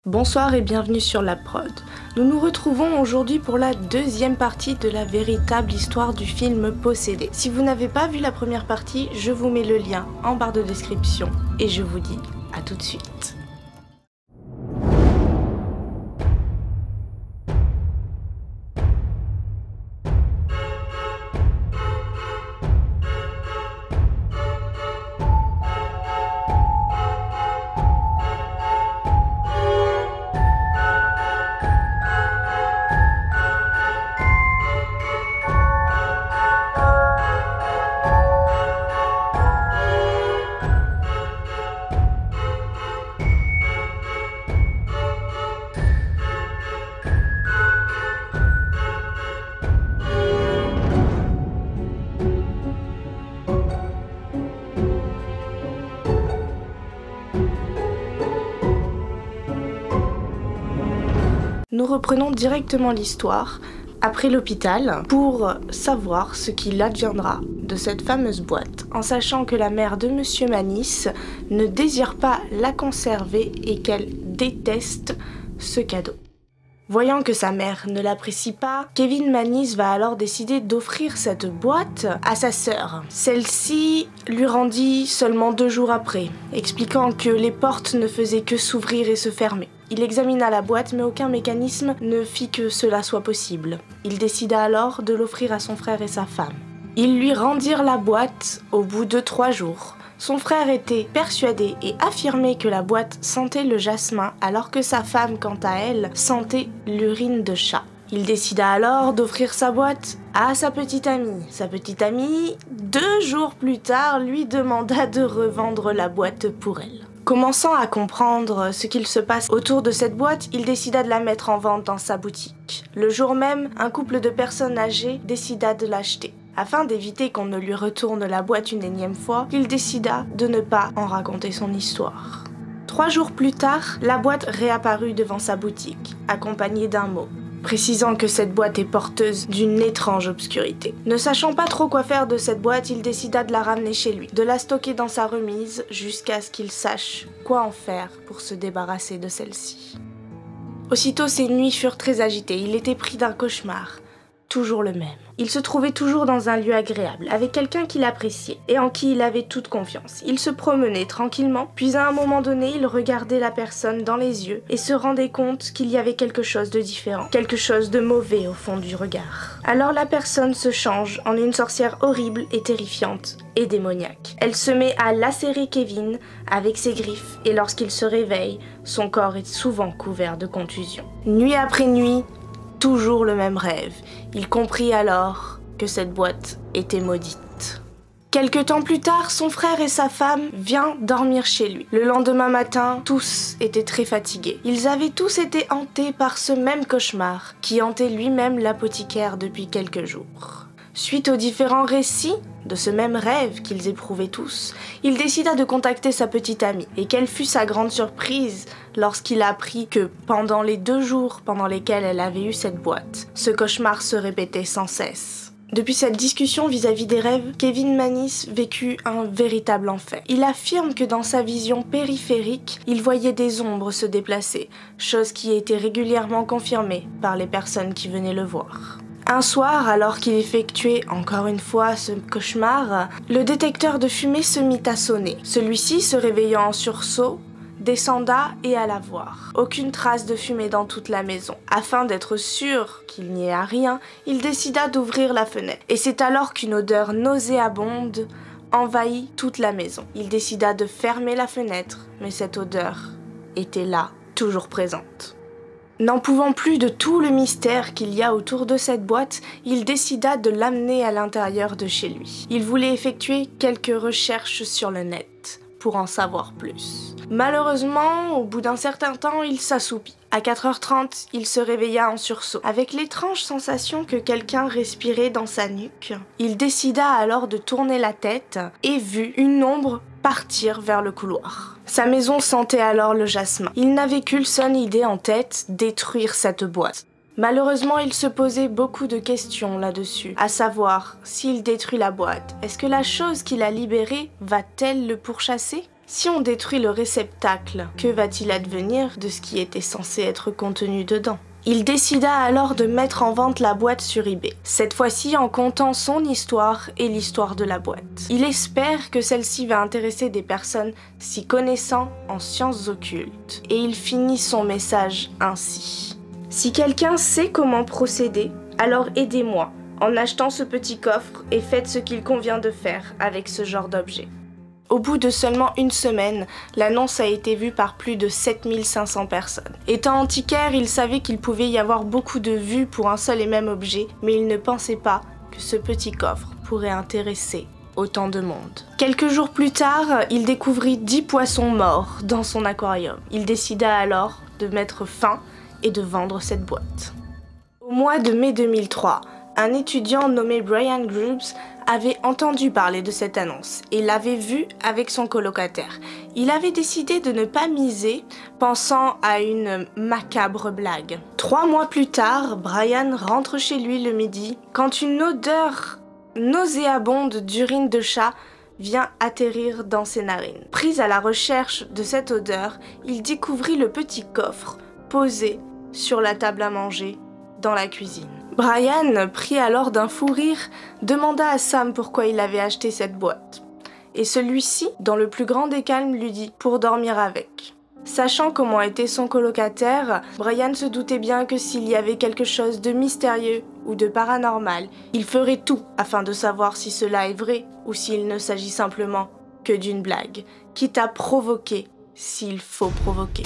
Bonsoir et bienvenue sur La Prod. Nous nous retrouvons aujourd'hui pour la deuxième partie de la véritable histoire du film Possédé. Si vous n'avez pas vu la première partie, je vous mets le lien en barre de description et je vous dis à tout de suite. Nous reprenons directement l'histoire après l'hôpital pour savoir ce qu'il adviendra de cette fameuse boîte, en sachant que la mère de Monsieur Manis ne désire pas la conserver et qu'elle déteste ce cadeau. Voyant que sa mère ne l'apprécie pas, Kevin Manis va alors décider d'offrir cette boîte à sa sœur. Celle-ci lui rendit seulement 2 jours après, expliquant que les portes ne faisaient que s'ouvrir et se fermer. Il examina la boîte, mais aucun mécanisme ne fit que cela soit possible. Il décida alors de l'offrir à son frère et sa femme. Ils lui rendirent la boîte au bout de 3 jours. Son frère était persuadé et affirmait que la boîte sentait le jasmin, alors que sa femme, quant à elle, sentait l'urine de chat. Il décida alors d'offrir sa boîte à sa petite amie. Sa petite amie, 2 jours plus tard, lui demanda de revendre la boîte pour elle. Commençant à comprendre ce qu'il se passe autour de cette boîte, il décida de la mettre en vente dans sa boutique. Le jour même, un couple de personnes âgées décida de l'acheter. Afin d'éviter qu'on ne lui retourne la boîte une énième fois, il décida de ne pas en raconter son histoire. 3 jours plus tard, la boîte réapparut devant sa boutique, accompagnée d'un mot, précisant que cette boîte est porteuse d'une étrange obscurité. Ne sachant pas trop quoi faire de cette boîte, il décida de la ramener chez lui, de la stocker dans sa remise jusqu'à ce qu'il sache quoi en faire pour se débarrasser de celle-ci. Aussitôt, ses nuits furent très agitées, il était pris d'un cauchemar. Toujours le même. Il se trouvait toujours dans un lieu agréable, avec quelqu'un qu'il appréciait et en qui il avait toute confiance. Il se promenait tranquillement, puis à un moment donné, il regardait la personne dans les yeux et se rendait compte qu'il y avait quelque chose de différent, quelque chose de mauvais au fond du regard. Alors la personne se change en une sorcière horrible et terrifiante et démoniaque. Elle se met à lacérer Kevin avec ses griffes et lorsqu'il se réveille, son corps est souvent couvert de contusions. Nuit après nuit, toujours le même rêve. Il comprit alors que cette boîte était maudite. Quelque temps plus tard, son frère et sa femme vinrent dormir chez lui. Le lendemain matin, tous étaient très fatigués. Ils avaient tous été hantés par ce même cauchemar qui hantait lui-même l'apothicaire depuis quelques jours. Suite aux différents récits de ce même rêve qu'ils éprouvaient tous, il décida de contacter sa petite amie. Et quelle fut sa grande surprise lorsqu'il apprit que pendant les 2 jours pendant lesquels elle avait eu cette boîte, ce cauchemar se répétait sans cesse. Depuis cette discussion vis-à-vis des rêves, Kevin Manis vécut un véritable enfer. Il affirme que dans sa vision périphérique, il voyait des ombres se déplacer, chose qui a été régulièrement confirmée par les personnes qui venaient le voir. Un soir, alors qu'il effectuait encore une fois ce cauchemar, le détecteur de fumée se mit à sonner. Celui-ci, se réveillant en sursaut, descenda et alla voir. Aucune trace de fumée dans toute la maison. Afin d'être sûr qu'il n'y ait rien, il décida d'ouvrir la fenêtre. Et c'est alors qu'une odeur nauséabonde envahit toute la maison. Il décida de fermer la fenêtre, mais cette odeur était là, toujours présente. N'en pouvant plus de tout le mystère qu'il y a autour de cette boîte, il décida de l'amener à l'intérieur de chez lui. Il voulait effectuer quelques recherches sur le net pour en savoir plus. Malheureusement, au bout d'un certain temps, il s'assoupit. À 4h30, il se réveilla en sursaut, avec l'étrange sensation que quelqu'un respirait dans sa nuque. Il décida alors de tourner la tête et vit une ombre partir vers le couloir. Sa maison sentait alors le jasmin. Il n'avait qu'une seule idée en tête, détruire cette boîte. Malheureusement, il se posait beaucoup de questions là-dessus, à savoir, s'il détruit la boîte, est-ce que la chose qu'il a libérée va-t-elle le pourchasser ? Si on détruit le réceptacle, que va-t-il advenir de ce qui était censé être contenu dedans ? Il décida alors de mettre en vente la boîte sur eBay, cette fois-ci en contant son histoire et l'histoire de la boîte. Il espère que celle-ci va intéresser des personnes s'y connaissant en sciences occultes, et il finit son message ainsi. Si quelqu'un sait comment procéder, alors aidez-moi en achetant ce petit coffre et faites ce qu'il convient de faire avec ce genre d'objet. Au bout de seulement une semaine, l'annonce a été vue par plus de 7500 personnes. Étant antiquaire, il savait qu'il pouvait y avoir beaucoup de vues pour un seul et même objet, mais il ne pensait pas que ce petit coffre pourrait intéresser autant de monde. Quelques jours plus tard, il découvrit 10 poissons morts dans son aquarium. Il décida alors de mettre fin et de vendre cette boîte. Au mois de mai 2003, un étudiant nommé Brian Grubbs avait entendu parler de cette annonce et l'avait vue avec son colocataire. Il avait décidé de ne pas miser, pensant à une macabre blague. 3 mois plus tard, Brian rentre chez lui le midi quand une odeur nauséabonde d'urine de chat vient atterrir dans ses narines. Pris à la recherche de cette odeur, il découvrit le petit coffre posé sur la table à manger dans la cuisine. Brian, pris alors d'un fou rire, demanda à Sam pourquoi il avait acheté cette boîte. Et celui-ci, dans le plus grand des calmes, lui dit « pour dormir avec ». Sachant comment était son colocataire, Brian se doutait bien que s'il y avait quelque chose de mystérieux ou de paranormal, il ferait tout afin de savoir si cela est vrai ou s'il ne s'agit simplement que d'une blague, quitte à provoquer s'il faut provoquer.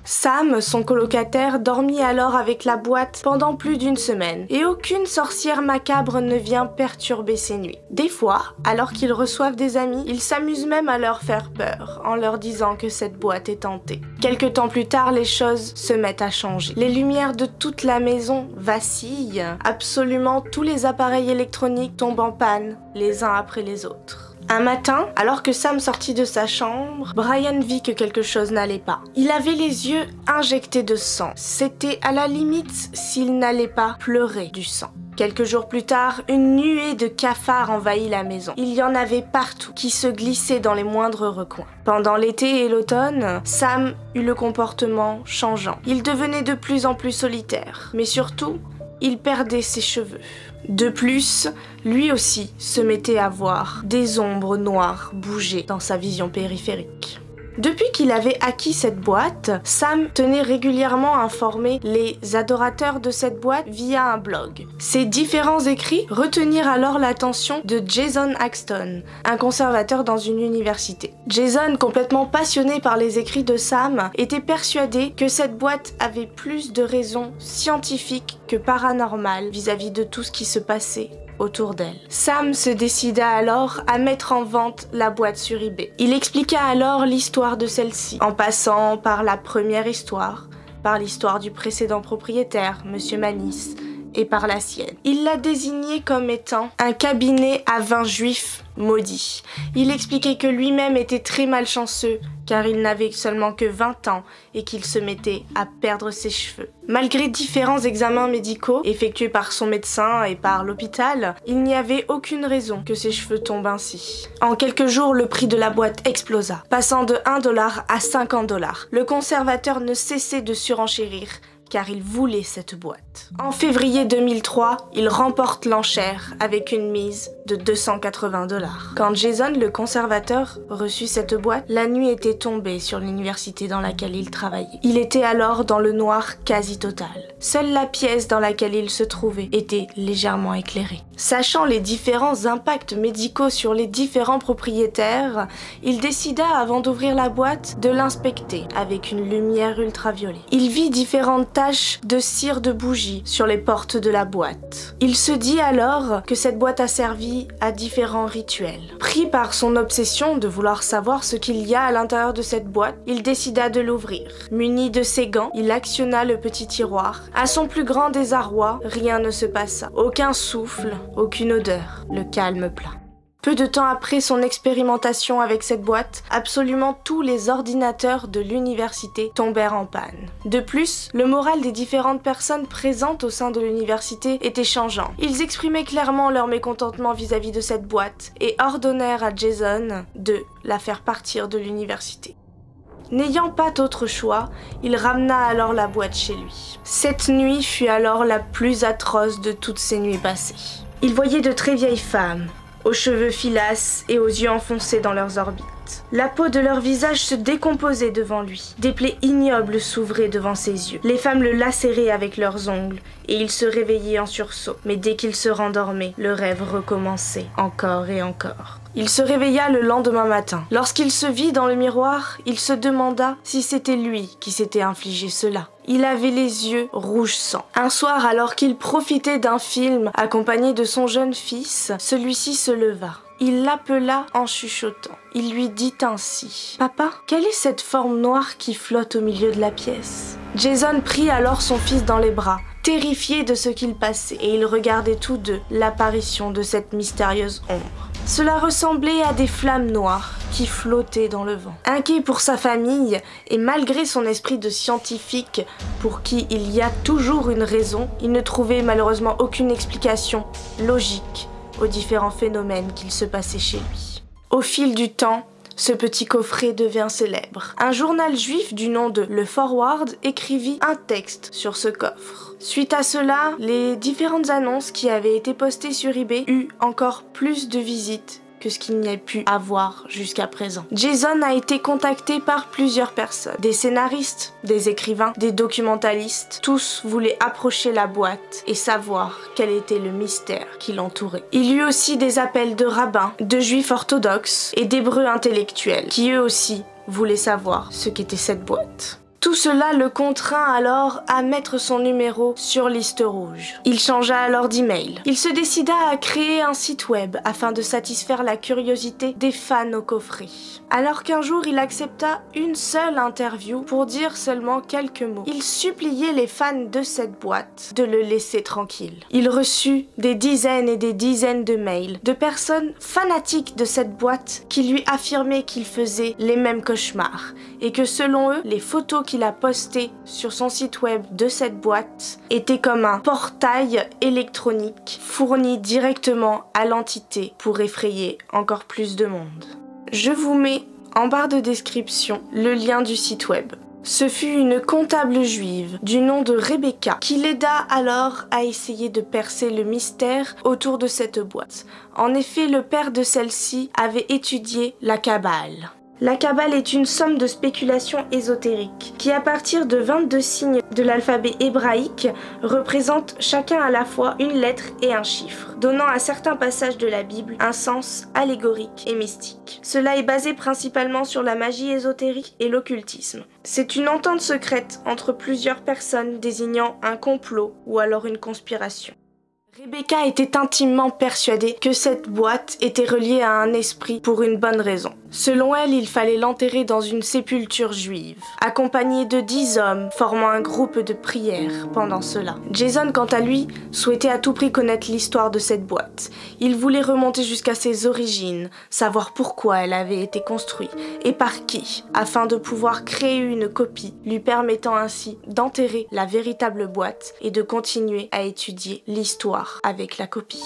Sam, son colocataire, dormit alors avec la boîte pendant plus d'une semaine et aucune sorcière macabre ne vient perturber ses nuits. Des fois, alors qu'ils reçoivent des amis, ils s'amusent même à leur faire peur en leur disant que cette boîte est hantée. Quelque temps plus tard, les choses se mettent à changer. Les lumières de toute la maison vacillent, absolument tous les appareils électroniques tombent en panne les uns après les autres. Un matin, alors que Sam sortit de sa chambre, Brian vit que quelque chose n'allait pas. Il avait les yeux injectés de sang. C'était à la limite s'il n'allait pas pleurer du sang. Quelques jours plus tard, une nuée de cafards envahit la maison. Il y en avait partout, qui se glissaient dans les moindres recoins. Pendant l'été et l'automne, Sam eut le comportement changeant. Il devenait de plus en plus solitaire, mais surtout, il perdait ses cheveux. De plus, lui aussi se mettait à voir des ombres noires bouger dans sa vision périphérique. Depuis qu'il avait acquis cette boîte, Sam tenait régulièrement à informer les adorateurs de cette boîte via un blog. Ces différents écrits retenirent alors l'attention de Jason Axton, un conservateur dans une université. Jason, complètement passionné par les écrits de Sam, était persuadé que cette boîte avait plus de raisons scientifiques que paranormales vis-à-vis de tout ce qui se passait autour d'elle. Sam se décida alors à mettre en vente la boîte sur eBay. Il expliqua alors l'histoire de celle-ci, en passant par la première histoire, par l'histoire du précédent propriétaire, Monsieur Manis, et par la sienne. Il l'a désigné comme étant un cabinet à vin juif maudit. Il expliquait que lui-même était très malchanceux car il n'avait seulement que 20 ans et qu'il se mettait à perdre ses cheveux. Malgré différents examens médicaux effectués par son médecin et par l'hôpital, il n'y avait aucune raison que ses cheveux tombent ainsi. En quelques jours, le prix de la boîte explosa, passant de 1 $ à 50 $. Le conservateur ne cessait de surenchérir car il voulait cette boîte. En février 2003, il remporte l'enchère avec une mise de 280 $. Quand Jason, le conservateur, reçut cette boîte, la nuit était tombée sur l'université dans laquelle il travaillait. Il était alors dans le noir quasi total. Seule la pièce dans laquelle il se trouvait était légèrement éclairée. Sachant les différents impacts médicaux sur les différents propriétaires, il décida, avant d'ouvrir la boîte, de l'inspecter avec une lumière ultraviolet. Il vit différentes taches de cire de bougie sur les portes de la boîte. Il se dit alors que cette boîte a servi à différents rituels. Pris par son obsession de vouloir savoir ce qu'il y a à l'intérieur de cette boîte, il décida de l'ouvrir. Muni de ses gants, il actionna le petit tiroir. À son plus grand désarroi, rien ne se passa. Aucun souffle, aucune odeur, le calme plat. Peu de temps après son expérimentation avec cette boîte, absolument tous les ordinateurs de l'université tombèrent en panne. De plus, le moral des différentes personnes présentes au sein de l'université était changeant. Ils exprimaient clairement leur mécontentement vis-à-vis de cette boîte et ordonnèrent à Jason de la faire partir de l'université. N'ayant pas d'autre choix, il ramena alors la boîte chez lui. Cette nuit fut alors la plus atroce de toutes ses nuits passées. Il voyait de très vieilles femmes, aux cheveux filasses et aux yeux enfoncés dans leurs orbites. La peau de leur visage se décomposait devant lui. Des plaies ignobles s'ouvraient devant ses yeux. Les femmes le lacéraient avec leurs ongles et il se réveillait en sursaut. Mais dès qu'il se rendormait, le rêve recommençait encore et encore. Il se réveilla le lendemain matin. Lorsqu'il se vit dans le miroir, il se demanda si c'était lui qui s'était infligé cela. Il avait les yeux rouge sang. Un soir, alors qu'il profitait d'un film accompagné de son jeune fils, celui-ci se leva. Il l'appela en chuchotant. Il lui dit ainsi: « Papa, quelle est cette forme noire qui flotte au milieu de la pièce ?» Jason prit alors son fils dans les bras, terrifié de ce qu'il passait, et ils regardaient tous deux l'apparition de cette mystérieuse ombre. Cela ressemblait à des flammes noires qui flottaient dans le vent. Inquiet pour sa famille, et malgré son esprit de scientifique pour qui il y a toujours une raison, il ne trouvait malheureusement aucune explication logique aux différents phénomènes qu'il se passait chez lui. Au fil du temps, ce petit coffret devient célèbre. Un journal juif du nom de Le Forward écrivit un texte sur ce coffre. Suite à cela, les différentes annonces qui avaient été postées sur eBay eurent encore plus de visites que ce qu'il n'y a pu avoir jusqu'à présent. Jason a été contacté par plusieurs personnes, des scénaristes, des écrivains, des documentalistes. Tous voulaient approcher la boîte et savoir quel était le mystère qui l'entourait. Il y eut aussi des appels de rabbins, de juifs orthodoxes et d'hébreux intellectuels qui eux aussi voulaient savoir ce qu'était cette boîte. Tout cela le contraint alors à mettre son numéro sur liste rouge. Il changea alors d'email. Il se décida à créer un site web afin de satisfaire la curiosité des fans au coffret. Alors qu'un jour il accepta une seule interview pour dire seulement quelques mots. Il suppliait les fans de cette boîte de le laisser tranquille. Il reçut des dizaines et des dizaines de mails de personnes fanatiques de cette boîte qui lui affirmaient qu'il faisait les mêmes cauchemars et que selon eux, les photos qu'il a postées sur son site web de cette boîte étaient comme un portail électronique fourni directement à l'entité pour effrayer encore plus de monde. Je vous mets en barre de description le lien du site web. Ce fut une comptable juive du nom de Rebecca qui l'aida alors à essayer de percer le mystère autour de cette boîte. En effet, le père de celle-ci avait étudié la Kabbale. La Kabbale est une somme de spéculations ésotériques qui, à partir de 22 signes de l'alphabet hébraïque, représente chacun à la fois une lettre et un chiffre, donnant à certains passages de la Bible un sens allégorique et mystique. Cela est basé principalement sur la magie ésotérique et l'occultisme. C'est une entente secrète entre plusieurs personnes désignant un complot ou alors une conspiration. Rebecca était intimement persuadée que cette boîte était reliée à un esprit pour une bonne raison. Selon elle, il fallait l'enterrer dans une sépulture juive, accompagnée de 10 hommes formant un groupe de prière pendant cela. Jason, quant à lui, souhaitait à tout prix connaître l'histoire de cette boîte. Il voulait remonter jusqu'à ses origines, savoir pourquoi elle avait été construite et par qui, afin de pouvoir créer une copie, lui permettant ainsi d'enterrer la véritable boîte et de continuer à étudier l'histoire avec la copie.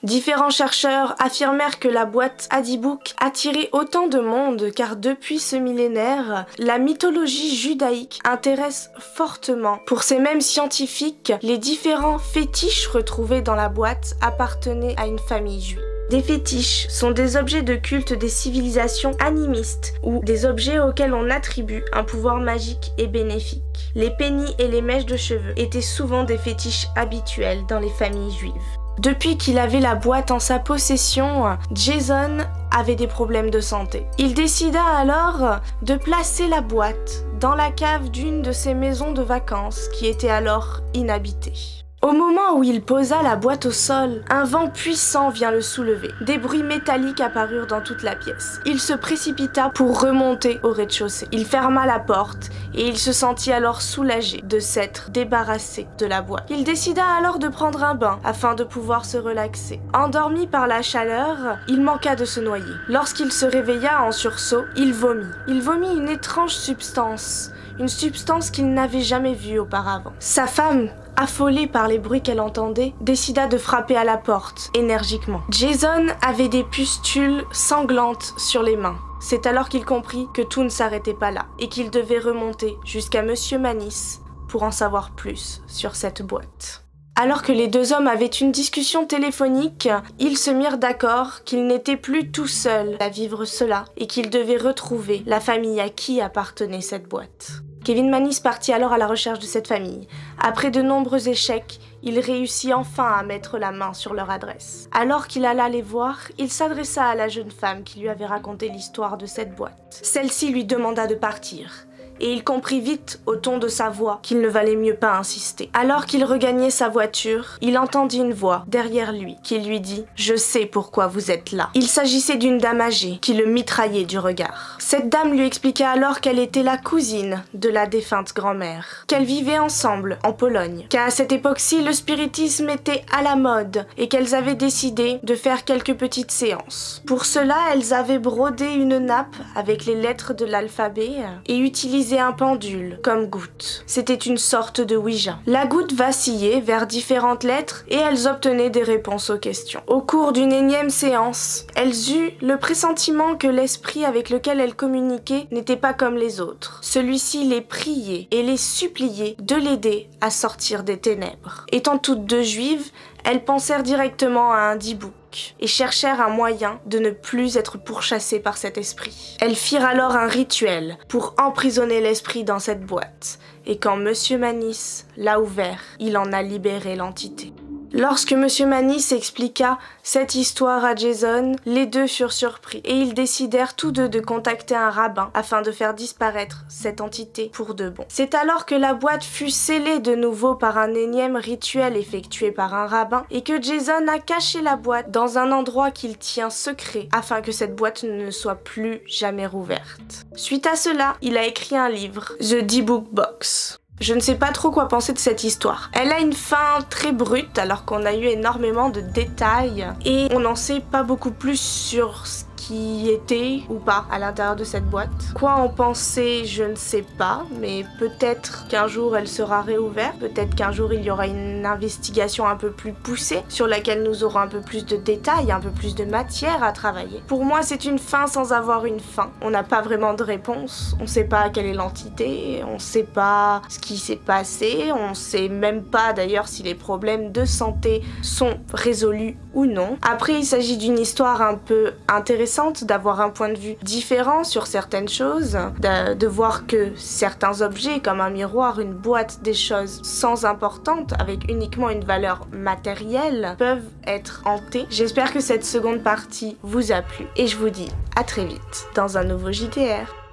Différents chercheurs affirmèrent que la boîte Hadibuk attirait autant de monde car depuis ce millénaire, la mythologie judaïque intéresse fortement. Pour ces mêmes scientifiques, les différents fétiches retrouvés dans la boîte appartenaient à une famille juive. Des fétiches sont des objets de culte des civilisations animistes ou des objets auxquels on attribue un pouvoir magique et bénéfique. Les pennies et les mèches de cheveux étaient souvent des fétiches habituels dans les familles juives. Depuis qu'il avait la boîte en sa possession, Jason avait des problèmes de santé. Il décida alors de placer la boîte dans la cave d'une de ses maisons de vacances qui était alors inhabitée. Au moment où il posa la boîte au sol, un vent puissant vient le soulever. Des bruits métalliques apparurent dans toute la pièce. Il se précipita pour remonter au rez-de-chaussée. Il ferma la porte et il se sentit alors soulagé de s'être débarrassé de la boîte. Il décida alors de prendre un bain afin de pouvoir se relaxer. Endormi par la chaleur, il manqua de se noyer. Lorsqu'il se réveilla en sursaut, il vomit. Il vomit une étrange substance. Une substance qu'il n'avait jamais vue auparavant. Sa femme, affolée par les bruits qu'elle entendait, décida de frapper à la porte, énergiquement. Jason avait des pustules sanglantes sur les mains. C'est alors qu'il comprit que tout ne s'arrêtait pas là, et qu'il devait remonter jusqu'à Monsieur Mannis pour en savoir plus sur cette boîte. Alors que les deux hommes avaient une discussion téléphonique, ils se mirent d'accord qu'ils n'étaient plus tout seuls à vivre cela et qu'ils devaient retrouver la famille à qui appartenait cette boîte. Kevin Mannis partit alors à la recherche de cette famille. Après de nombreux échecs, il réussit enfin à mettre la main sur leur adresse. Alors qu'il alla les voir, il s'adressa à la jeune femme qui lui avait raconté l'histoire de cette boîte. Celle-ci lui demanda de partir. Et il comprit vite, au ton de sa voix, qu'il ne valait mieux pas insister. Alors qu'il regagnait sa voiture, il entendit une voix derrière lui qui lui dit « Je sais pourquoi vous êtes là ». Il s'agissait d'une dame âgée qui le mitraillait du regard. Cette dame lui expliqua alors qu'elle était la cousine de la défunte grand-mère, qu'elles vivaient ensemble en Pologne, qu'à cette époque-ci, le spiritisme était à la mode et qu'elles avaient décidé de faire quelques petites séances. Pour cela, elles avaient brodé une nappe avec les lettres de l'alphabet et utilisé un pendule comme goutte. C'était une sorte de Ouija. La goutte vacillait vers différentes lettres et elles obtenaient des réponses aux questions. Au cours d'une énième séance, elles eurent le pressentiment que l'esprit avec lequel elles communiquaient n'était pas comme les autres. Celui-ci les priait et les suppliait de l'aider à sortir des ténèbres. Étant toutes deux juives, elles pensèrent directement à un dibouk et cherchèrent un moyen de ne plus être pourchassées par cet esprit. Elles firent alors un rituel pour emprisonner l'esprit dans cette boîte, et quand Monsieur Mannis l'a ouvert, il en a libéré l'entité. Lorsque Monsieur Mannis expliqua cette histoire à Jason, les deux furent surpris et ils décidèrent tous deux de contacter un rabbin afin de faire disparaître cette entité pour de bon. C'est alors que la boîte fut scellée de nouveau par un énième rituel effectué par un rabbin et que Jason a caché la boîte dans un endroit qu'il tient secret afin que cette boîte ne soit plus jamais rouverte. Suite à cela, il a écrit un livre, The D-Book Box. Je ne sais pas trop quoi penser de cette histoire. Elle a une fin très brute alors qu'on a eu énormément de détails et on n'en sait pas beaucoup plus sur ce qui était ou pas à l'intérieur de cette boîte. Quoi en penser, je ne sais pas, mais peut-être qu'un jour elle sera réouverte, peut-être qu'un jour il y aura une investigation un peu plus poussée sur laquelle nous aurons un peu plus de détails, un peu plus de matière à travailler. Pour moi, c'est une fin sans avoir une fin. On n'a pas vraiment de réponse, on ne sait pas quelle est l'entité, on ne sait pas ce qui s'est passé, on ne sait même pas d'ailleurs si les problèmes de santé sont résolus ou non. Après, il s'agit d'une histoire un peu intéressante, d'avoir un point de vue différent sur certaines choses, de voir que certains objets comme un miroir, une boîte, des choses sans importante avec uniquement une valeur matérielle peuvent être hantées. J'espère que cette seconde partie vous a plu et je vous dis à très vite dans un nouveau JTR.